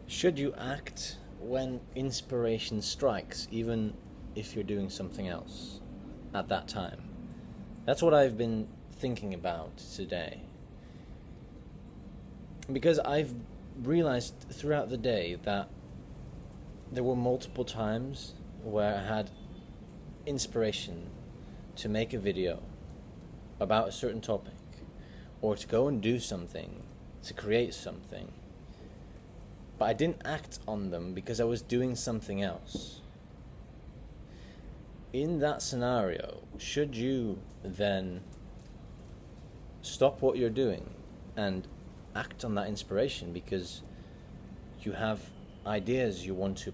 Should you act when inspiration strikes, even if you're doing something else at that time? That's what I've been thinking about today. Because I've realized throughout the day that there were multiple times where I had inspiration to make a video about a certain topic, or to go and do something, to create something, but I didn't act on them because I was doing something else. In that scenario, should you then stop what you're doing and act on that inspiration because you have ideas you want to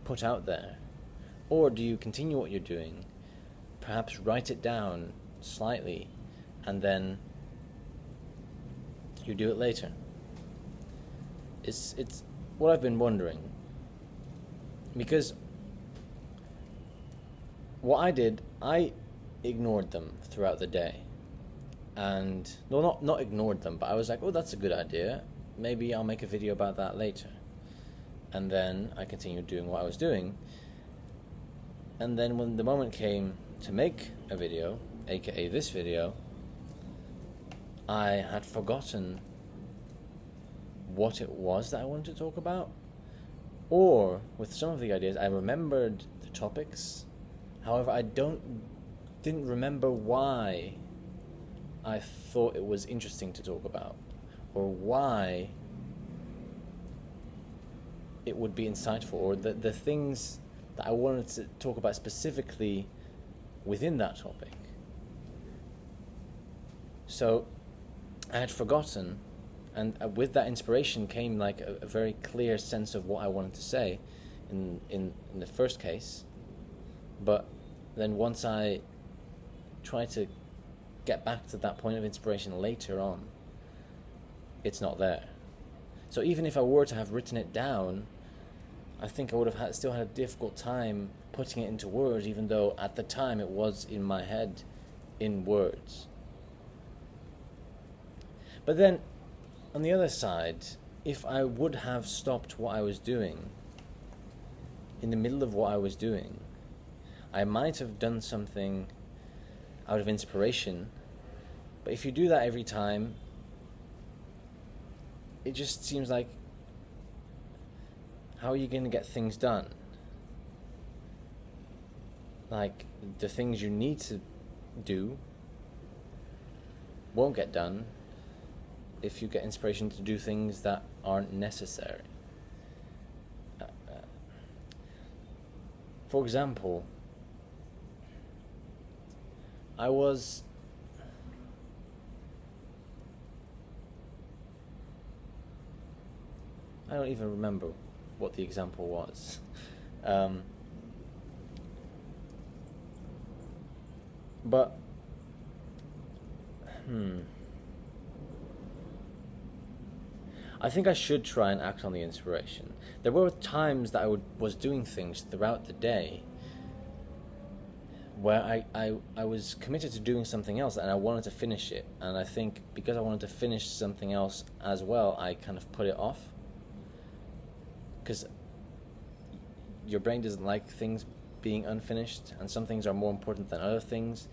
put out there? Or do you continue what you're doing, perhaps write it down slightly, and then you do it later? It's what I've been wondering, because what I did, I ignored them throughout the day. And no, not ignored them, but I was like, oh, that's a good idea, maybe I'll make a video about that later. And then I continued doing what I was doing, and then when the moment came to make a video, aka this video, I had forgotten what it was that I wanted to talk about. Or with some of the ideas, I remembered the topics. However, I didn't remember why I thought it was interesting to talk about, or why it would be insightful, or the things that I wanted to talk about specifically within that topic. So I had forgotten, and with that inspiration came like a very clear sense of what I wanted to say in the first case. But then once I try to get back to that point of inspiration later on, it's not there. So even if I were to have written it down, I think I would have still had a difficult time putting it into words, even though at the time it was in my head in words. But then, on the other side, if I would have stopped what I was doing in the middle of what I was doing, I might have done something out of inspiration. But if you do that every time, it just seems like, how are you going to get things done? Like, the things you need to do won't get done if you get inspiration to do things that aren't necessary. For example, I don't even remember what the example was. But I think I should try and act on the inspiration. There were times that I was doing things throughout the day where I was committed to doing something else and I wanted to finish it. And I think because I wanted to finish something else as well, I kind of put it off. Because your brain doesn't like things being unfinished, and some things are more important than other things.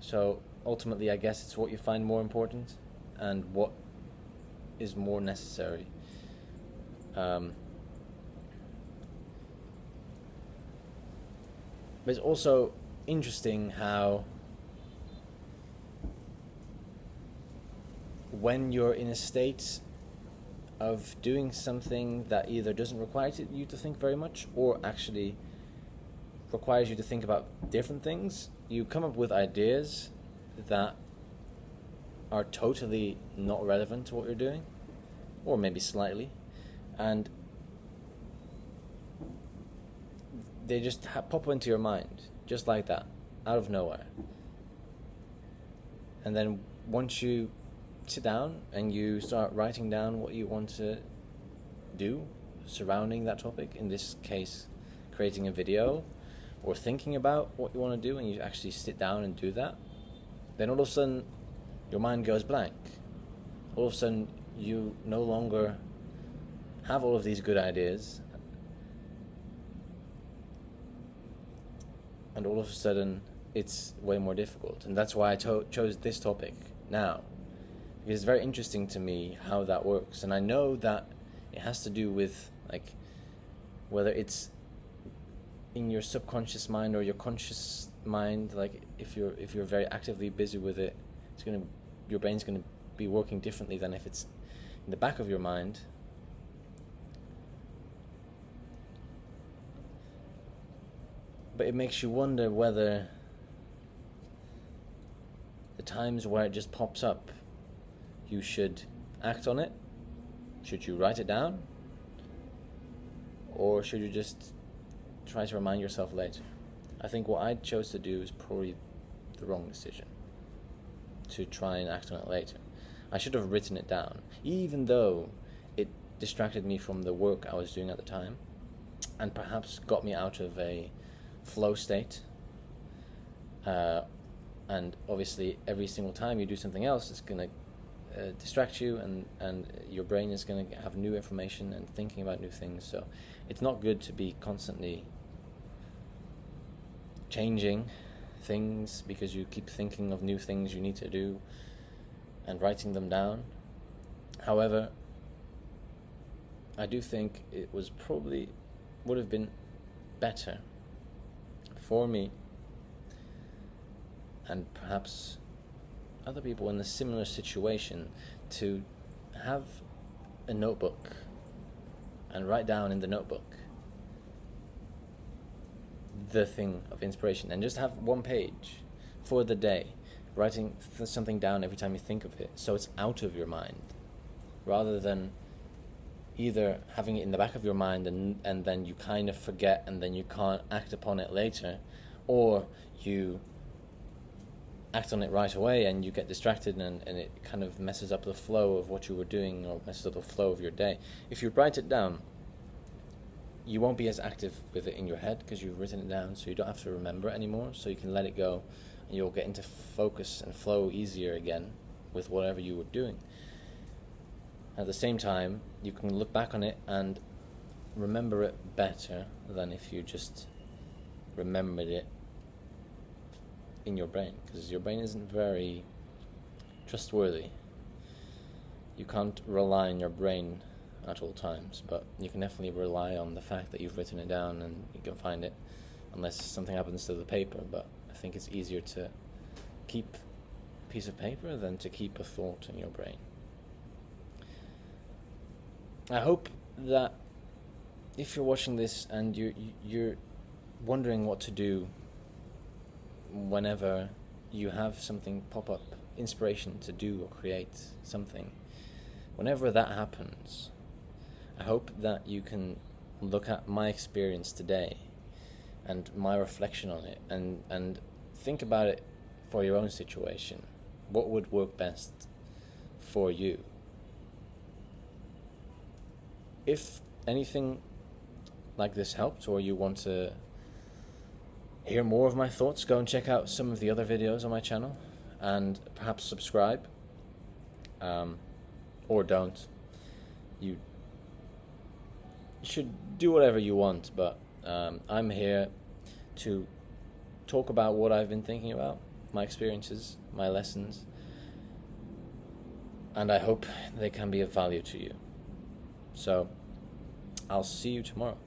So ultimately, I guess it's what you find more important and what is more necessary. But it's also interesting how when you're in a state of doing something that either doesn't require you to think very much, or actually requires you to think about different things, you come up with ideas that are totally not relevant to what you're doing, or maybe slightly, and they just pop into your mind, just like that, out of nowhere. And then once you sit down and you start writing down what you want to do surrounding that topic, in this case creating a video or thinking about what you want to do, and you actually sit down and do that, then all of a sudden your mind goes blank. All of a sudden you no longer have all of these good ideas, and all of a sudden it's way more difficult. And that's why I chose this topic now, because it's very interesting to me how that works. And I know that it has to do with, like, whether it's in your subconscious mind or your conscious mind. Like, if you're very actively busy with it, your brain's gonna be working differently than if it's in the back of your mind. But it makes you wonder whether the times where it just pops up, you should act on it. Should you write it down? Or should you just try to remind yourself later? I think what I chose to do is probably the wrong decision, to try and act on it later. I should have written it down, even though it distracted me from the work I was doing at the time, and perhaps got me out of a flow state. And obviously every single time you do something else, it's going to distract you, and your brain is going to have new information and thinking about new things. So it's not good to be constantly changing things because you keep thinking of new things you need to do and writing them down. However, I do think it would have been better for me, and perhaps other people in a similar situation, to have a notebook and write down in the notebook the thing of inspiration, and just have one page for the day, writing something down every time you think of it, so it's out of your mind, rather than either having it in the back of your mind and then you kind of forget and then you can't act upon it later, or you act on it right away and you get distracted and it kind of messes up the flow of what you were doing, or messes up the flow of your day. If you write it down, you won't be as active with it in your head because you've written it down, so you don't have to remember it anymore, so you can let it go and you'll get into focus and flow easier again with whatever you were doing. At the same time, you can look back on it and remember it better than if you just remembered it in your brain, because your brain isn't very trustworthy. You can't rely on your brain at all times, but you can definitely rely on the fact that you've written it down and you can find it, unless something happens to the paper. But I think it's easier to keep a piece of paper than to keep a thought in your brain. I hope that if you're watching this and you're wondering what to do whenever you have something pop up, inspiration to do or create something, whenever that happens, I hope that you can look at my experience today and my reflection on it, and think about it for your own situation. What would work best for you? If anything like this helped, or you want to hear more of my thoughts, go and check out some of the other videos on my channel, and perhaps subscribe, or don't. You should do whatever you want, but I'm here to talk about what I've been thinking about, my experiences, my lessons, and I hope they can be of value to you. So I'll see you tomorrow.